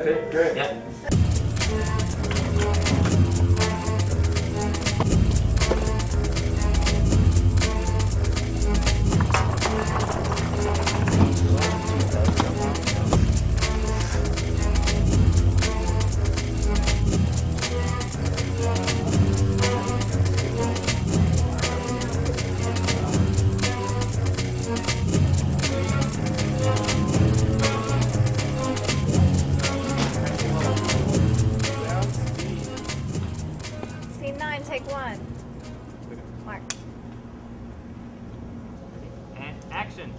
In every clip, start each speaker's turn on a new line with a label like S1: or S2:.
S1: Okay, great.
S2: Yeah.
S3: Scene 9, take 1. Mark.
S2: And action.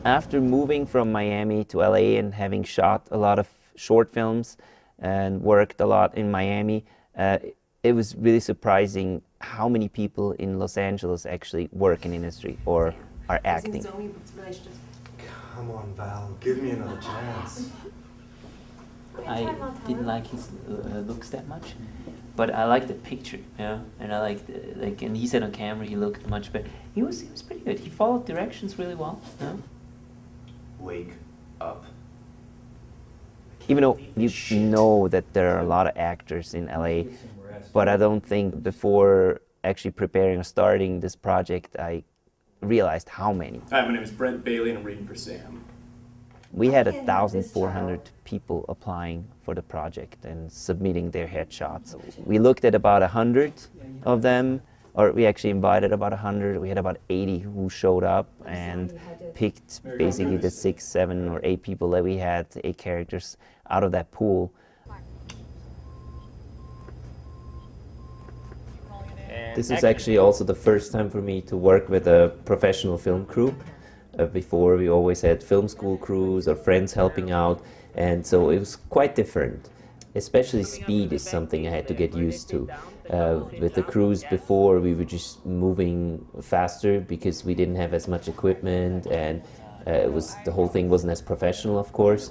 S4: After moving from Miami to LA and having shot a lot of short films and worked a lot in Miami, it was really surprising how many people in Los Angeles actually work in industry or are acting.
S1: Come on, Val, give me another chance.
S2: I didn't like his looks that much, but I liked the picture, yeah, and I liked and he said on camera he looked much better. He was pretty good. He followed directions really well. Yeah.
S1: Wake up.
S4: Even though you know that there are a lot of actors in LA, but I don't think before actually preparing or starting this project I realized how many.
S5: Hi, my name is Brent Bailey and I'm reading for Sam.
S4: We had 1,400 people applying for the project and submitting their headshots. We looked at about 100 of them, or we actually invited about 100. We had about 80 who showed up and picked basically the 6, 7, or 8 people that we had, 8 characters out of that pool. This is actually also the first time for me to work with a professional film crew. Before we always had film school crews or friends helping out, and so it was quite different. Especially speed is something I had to get used to. With the crews before, we were just moving faster because we didn't have as much equipment, and the whole thing wasn't as professional, of course.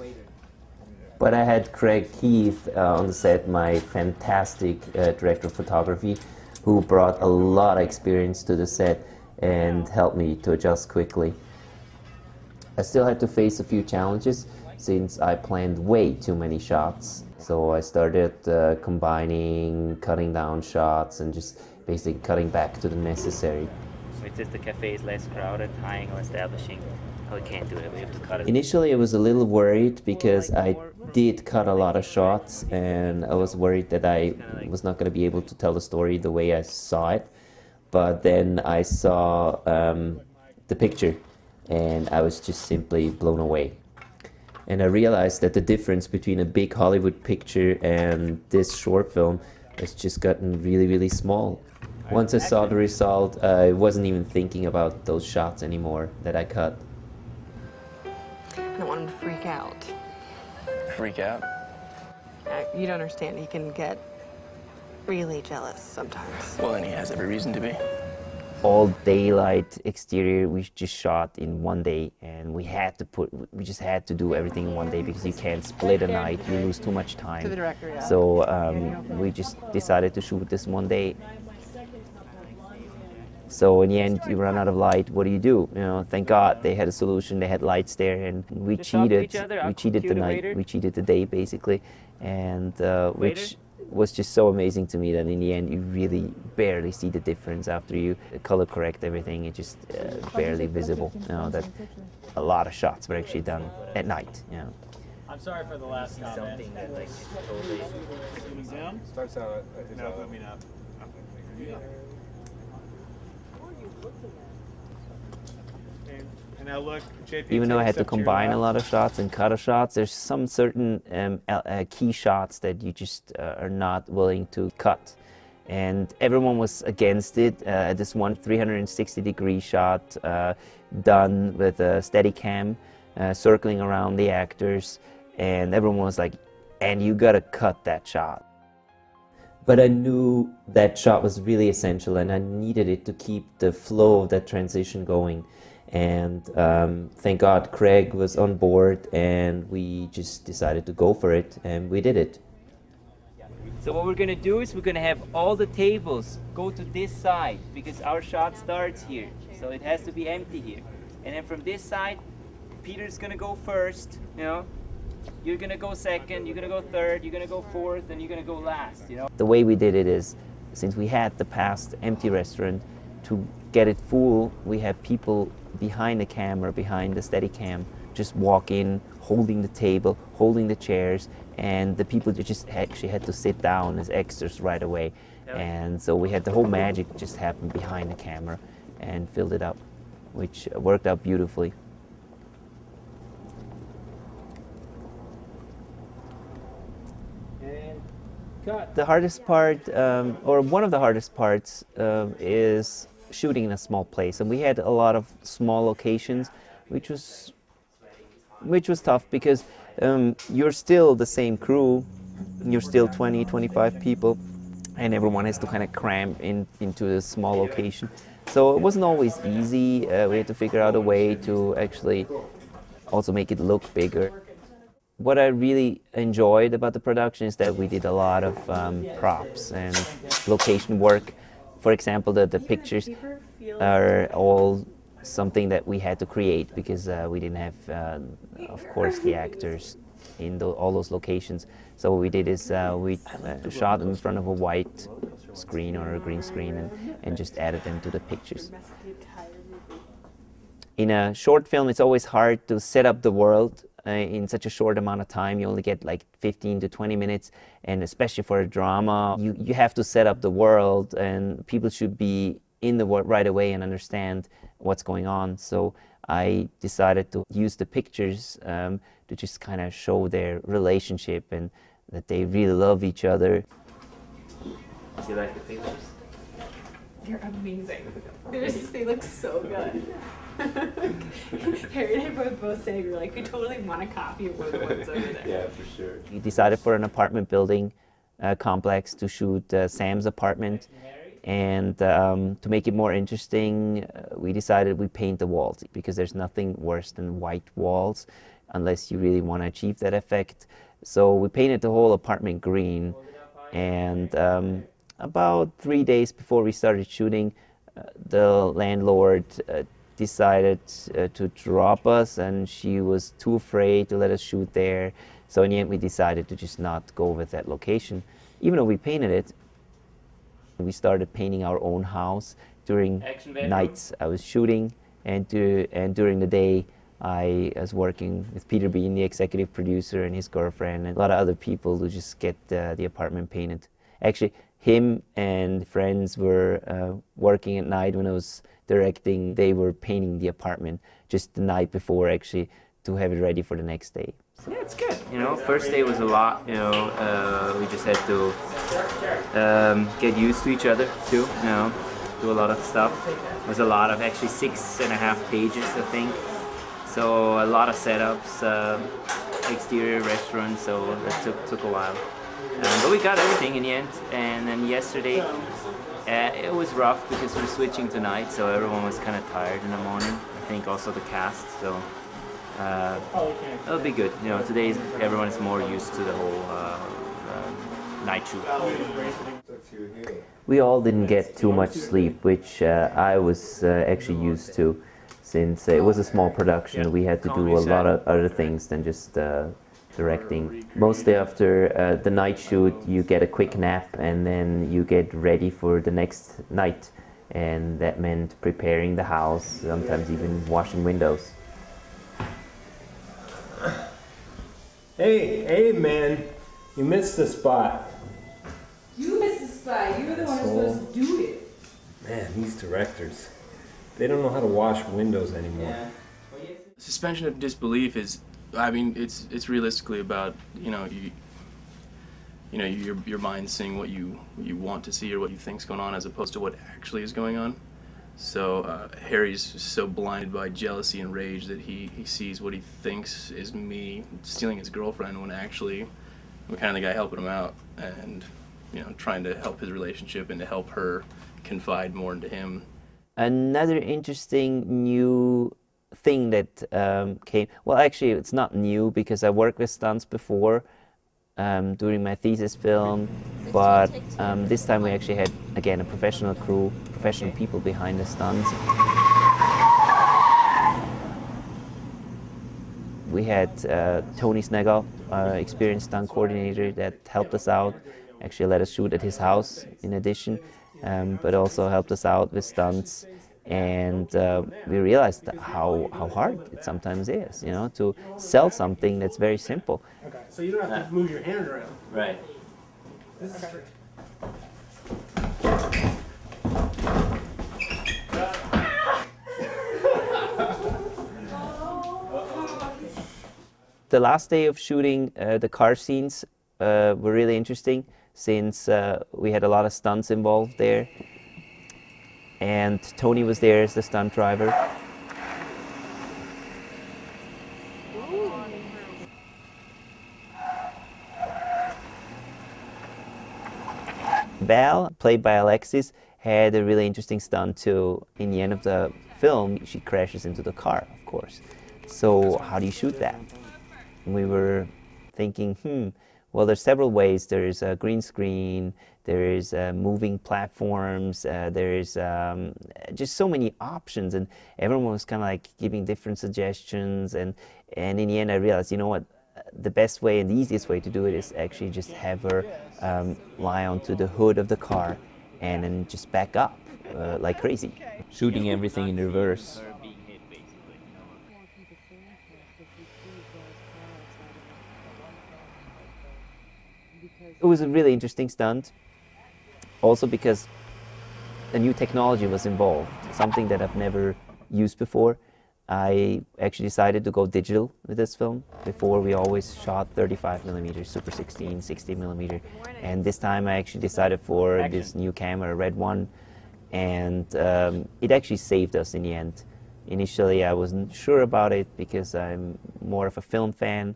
S4: But I had Craig Keith on the set, my fantastic director of photography, who brought a lot of experience to the set and helped me to adjust quickly. I still had to face a few challenges since I planned way too many shots. So I started combining, cutting down shots and just basically cutting back to the necessary.
S2: It's just the cafe is less crowded, tying or establishing. Oh, we can't do it, we have to cut it.
S4: Initially I was a little worried because I did cut a lot of shots and I was worried that I was not going to be able to tell the story the way I saw it. But then I saw the picture and I was just simply blown away. And I realized that the difference between a big Hollywood picture and this short film has just gotten really, really small. Once I saw the result, I wasn't even thinking about those shots anymore that I cut.
S6: I don't want him to freak out.
S7: Freak out?
S6: You don't understand. He can get really jealous sometimes.
S7: Well, then he has every reason to be.
S4: All daylight exterior we just shot in one day, and we just had to do everything in one day because you can't split a night, you lose too much time.
S6: To the director, yeah.
S4: So we just decided to shoot this one day. So in the end, you run out of light. What do? You know, thank God they had a solution. They had lights there, and we cheated. We cheated the night. We cheated the day, basically, and which was just so amazing to me that in the end you really barely see the difference after you color correct everything. It's just barely visible. You know that a lot of shots were actually done at night. You know.
S8: I'm sorry for the last comment.
S2: Something that like totally.
S8: Moving down.
S9: Starts out.
S8: No, moving up. And now look, JP.
S4: Even though I had to combine a lot of shots and cut shots, there's some certain key shots that you just are not willing to cut. And everyone was against it. This one 360-degree shot done with a Steadicam circling around the actors, and everyone was like, and you gotta cut that shot. But I knew that shot was really essential and I needed it to keep the flow of that transition going. And thank God Craig was on board and we just decided to go for it, and we did it.
S2: So what we're gonna do is we're gonna have all the tables go to this side because our shot starts here. So it has to be empty here. And then from this side, Peter's gonna go first, you know, you're gonna go second, you're gonna go third, you're gonna go fourth, and you're gonna go last, you know?
S4: The way we did it is, since we had the past empty restaurant, to get it full, we had people behind the camera, behind the Steadicam, just walk in, holding the table, holding the chairs, and the people just actually had to sit down as extras right away. And so we had the whole magic just happen behind the camera and filled it up, which worked out beautifully.
S2: And cut.
S4: The hardest part, or one of the hardest parts, is shooting in a small place. And we had a lot of small locations, which was tough because you're still the same crew, you're still 20, 25 people, and everyone has to kind of cram into a small location. So it wasn't always easy. We had to figure out a way to actually also make it look bigger. What I really enjoyed about the production is that we did a lot of props and location work. For example, the pictures are all something that we had to create because we didn't have, of course, the actors in all those locations. So what we did is we shot in front of a white screen or a green screen and just added them to the pictures. In a short film, it's always hard to set up the world in such a short amount of time. You only get like 15 to 20 minutes, and especially for a drama, you have to set up the world, and people should be in the world right away and understand what's going on. So I decided to use the pictures to just kind of show their relationship and that they really love each other.
S2: Do you like the pictures?
S6: They're amazing. They look so good. Harry and I both say we're like, we totally want a copy of one of the ones over there.
S1: Yeah, for sure.
S4: We decided for an apartment building complex to shoot Sam's apartment. And to make it more interesting, we decided we paint the walls because there's nothing worse than white walls unless you really want to achieve that effect. So we painted the whole apartment green, and about 3 days before we started shooting, the landlord decided to drop us, and she was too afraid to let us shoot there. So in the end we decided to just not go with that location. Even though we painted it, we started painting our own house during nights. I was shooting, and during the day I was working with Peter Bean, the executive producer, and his girlfriend, and a lot of other people to just get the apartment painted. Actually, him and friends were working at night when I was directing. They were painting the apartment just the night before, actually, to have it ready for the next day.
S2: Yeah, it's good. You know, first day was a lot. You know, we just had to get used to each other too. You know, do a lot of stuff. It was a lot of actually 6.5 pages, I think. So a lot of setups, exterior restaurant. So that took a while. But we got everything in the end. And then yesterday, it was rough because we're switching tonight, so everyone was kind of tired in the morning. I think also the cast. So. It'll be good. You know, today everyone is more used to the whole night shoot.
S4: We all didn't get too much sleep, which I was actually used to, since it was a small production. We had to do a lot of other things than just directing. Mostly after the night shoot, you get a quick nap and then you get ready for the next night. And that meant preparing the house, sometimes even washing windows.
S9: Hey, man, you missed the spot.
S6: You missed the spot. You were the one who was supposed to do it.
S9: Man, these directors, they don't know how to wash windows anymore.
S7: Suspension of disbelief is, I mean, it's realistically about, you know, your mind seeing what you want to see or what you think's going on as opposed to what actually is going on. So Harry's so blinded by jealousy and rage that he sees what he thinks is me stealing his girlfriend when actually I'm kind of the guy helping him out and, you know, trying to help his relationship and to help her confide more into him.
S4: Another interesting new thing that came, well, actually it's not new because I worked with stunts before during my thesis film, but this time we actually had, again, a professional crew, professional people behind the stunts. we had Tony Snegall, experienced stunt coordinator, that helped us out. Actually let us shoot at his house in addition, but also helped us out with stunts. And we realized how hard it sometimes is, you know, to sell something that's very simple.
S10: Okay, so you don't have to move your hand around.
S2: Right.
S10: This is tricky.
S4: The last day of shooting, the car scenes were really interesting, since we had a lot of stunts involved there. And Tony was there as the stunt driver. Val, played by Alexis, had a really interesting stunt too. In the end of the film, she crashes into the car, of course. So how do you shoot that? We were thinking, well, there's several ways. There's a green screen, there's moving platforms, there's just so many options, and everyone was kind of like giving different suggestions. And in the end, I realized, you know what, the best way and the easiest way to do it is actually just have her lie onto the hood of the car and then just back up like crazy, shooting everything in reverse. It was a really interesting stunt, also because a new technology was involved, something that I've never used before. I actually decided to go digital with this film. Before, we always shot 35mm, Super 16, 60mm, and this time I actually decided for this new camera, Red One, and it actually saved us in the end. Initially, I wasn't sure about it because I'm more of a film fan,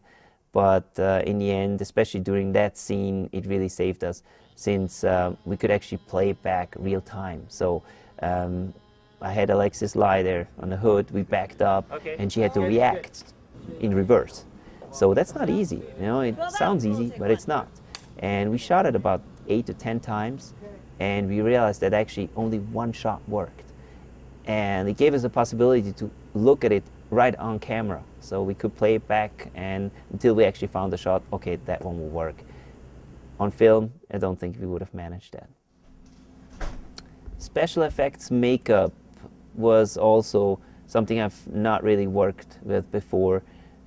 S4: but in the end, especially during that scene, it really saved us, since we could actually play it back real time. So I had Alexis lie there on the hood, we backed up, and she had to react in reverse. So that's not easy, you know, it sounds easy, but it's not. And we shot it about 8 to 10 times, and we realized that actually only one shot worked. And it gave us a possibility to look at it right on camera, so we could play it back, and until we actually found the shot, okay, that one will work. On film, I don't think we would have managed that. Special effects makeup was also something I've not really worked with before,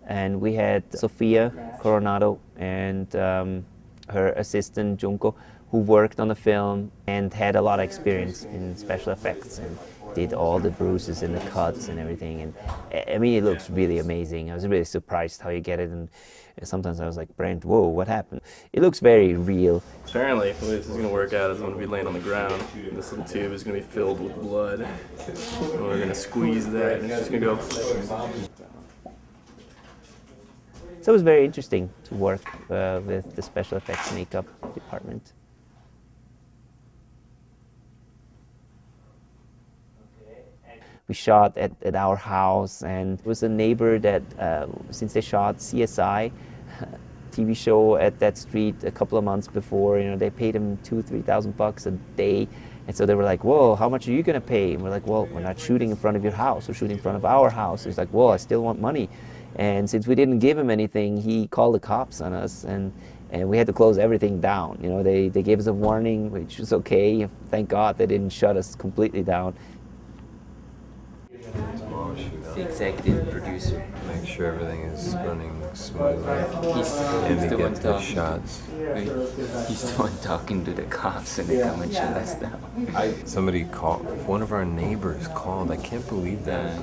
S4: and we had Sofia Coronado and her assistant Junko, who worked on the film and had a lot of experience in special effects and did all the bruises and the cuts and everything. And I mean, it looks really amazing. I was really surprised how you get it, and sometimes I was like, Brent, whoa, what happened? It looks very real.
S7: Apparently, the way this is going to work out is I'm going to be laying on the ground. This little tube is going to be filled with blood. And we're going to squeeze that, and it's just going to go.
S4: So it was very interesting to work with the special effects makeup department. We shot at our house, and it was a neighbor that, since they shot CSI TV show at that street a couple of months before, you know, they paid him $2,000-3,000 a day, and so they were like, "Whoa, how much are you gonna pay?" And we're like, "Well, we're not shooting in front of your house, we're shooting in front of our house." He's like, "Well, I still want money," and since we didn't give him anything, he called the cops on us, and we had to close everything down. You know, they gave us a warning, which was okay. Thank God they didn't shut us completely down.
S2: The executive producer.
S9: Make sure everything is running smoothly.
S2: He's
S9: And
S2: the
S9: we
S2: one
S9: get the
S2: talking.
S9: shots.
S2: He's the one talking to the cops, and they come and shut us down.
S9: Somebody called, one of our neighbors called. I can't believe that.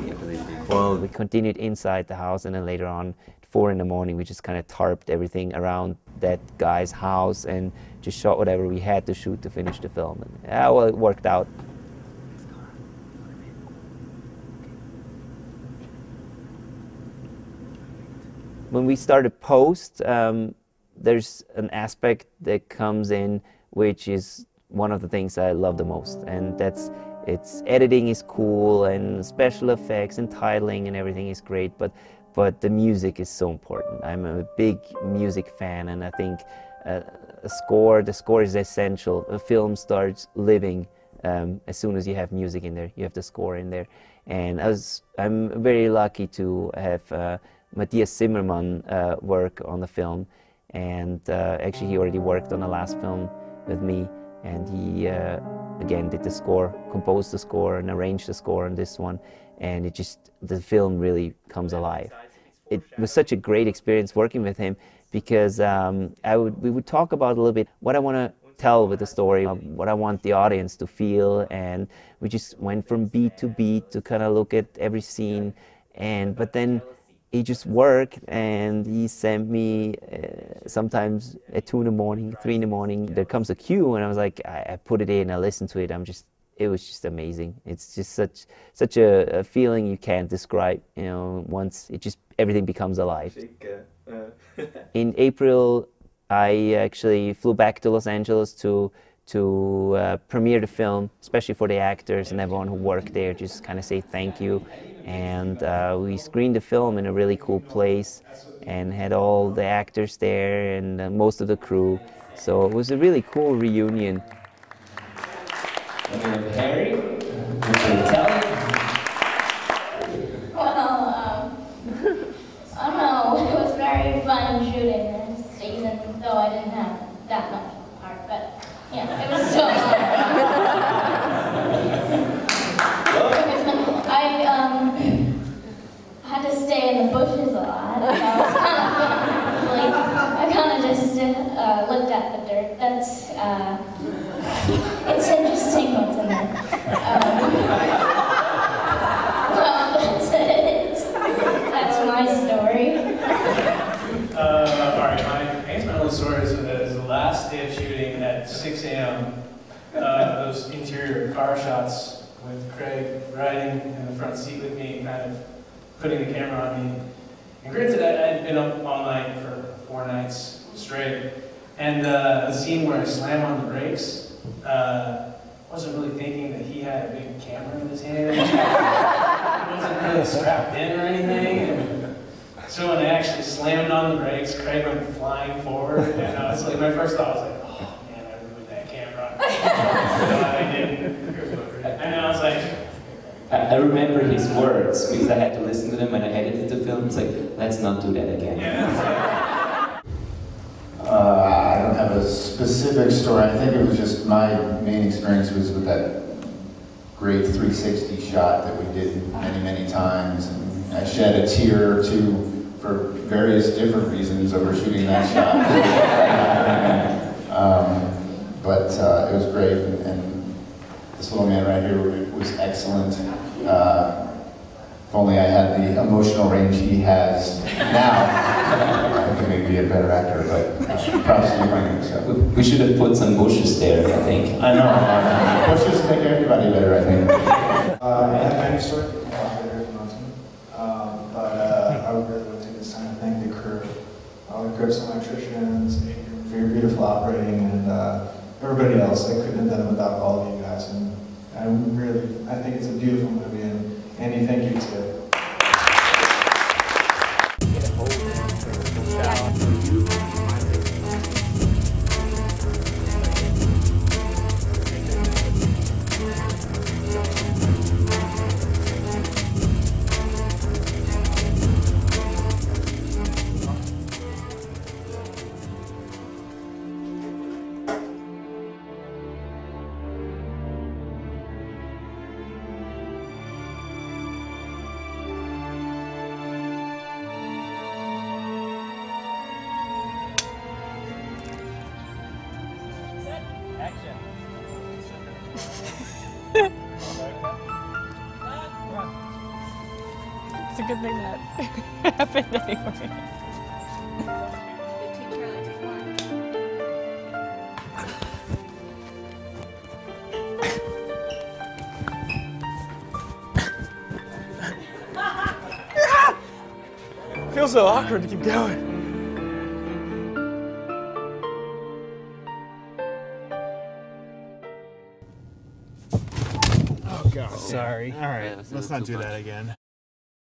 S4: Well, we continued inside the house, and then later on, at 4 in the morning, we just kind of tarped everything around that guy's house and just shot whatever we had to shoot to finish the film. And, well, it worked out. When we started post, there's an aspect that comes in which is one of the things I love the most, and that's editing is cool, and special effects and titling and everything is great, but the music is so important. I'm a big music fan, and I think the score is essential. A film starts living as soon as you have music in there. You have the score in there, and I'm very lucky to have Matthias Zimmermann work on the film, and actually he already worked on the last film with me, and he again did the score, composed the score and arranged the score on this one, and the film really comes alive. It was such a great experience working with him, because we would talk about a little bit what I want to tell with the story, what I want the audience to feel, and we just went from beat to beat to kind of look at every scene, but then he just worked, and he sent me sometimes at 2 in the morning, 3 in the morning, there comes a cue, and I was like, I put it in, I listened to it, it was just amazing. It's just such a feeling you can't describe, you know, once everything becomes alive. In April, I actually flew back to Los Angeles to premiere the film, especially for the actors and everyone who worked there, just kind of say thank you. And we screened the film in a really cool place and had all the actors there and most of the crew. So it was a really cool reunion.
S2: Harry,
S11: Well, I don't know, it was very fun shooting this, even though I didn't have that much part, but yeah, it was still fun. I had to stay in the bushes a lot. That was kind of fun. Like, I kind of just looked at the dirt. That's, it's interesting what's in there. Well, that's it. That's my story.
S8: Alright, I guess my little story is the last day of shooting at 6 a.m. Those interior car shots with Craig riding in the front seat with me, kind of putting the camera on me. And granted, I had been up all night for 4 nights straight. And the scene where I slam on the brakes, wasn't really thinking that he had a big camera in his hand. It wasn't really strapped in or anything. And so when I actually slammed on the brakes, Craig went flying forward. And I was like, my first thought was like, oh man, I ruined that camera. No, I didn't. And I was like,
S2: I remember his words because I had to listen to them when I edited the film. It's like, let's not do that again.
S12: I don't have a specific story. I think it was just my main experience was with that great 360 shot that we did many, many times. And I shed a tear or two for various different reasons over shooting that shot. But it was great, and this little man right here was excellent. If only I had the emotional range he has now, I could maybe be a better actor, but props to you, so.
S2: We should have put some bushes there, I think.
S12: I know. Bushes make everybody better, I think.
S13: I have many stories to talk about here from Mountain, but I would really like to take this time to thank the crew. The crew, some electricians, for your beautiful operating, and everybody else. I couldn't have done it without all of you guys, and I think it's a beautiful movie, and Andy, thank you too.
S6: It's a good thing that happened anyway.
S8: feels so awkward to keep going. Oh God, sorry. All right, let's not do that again.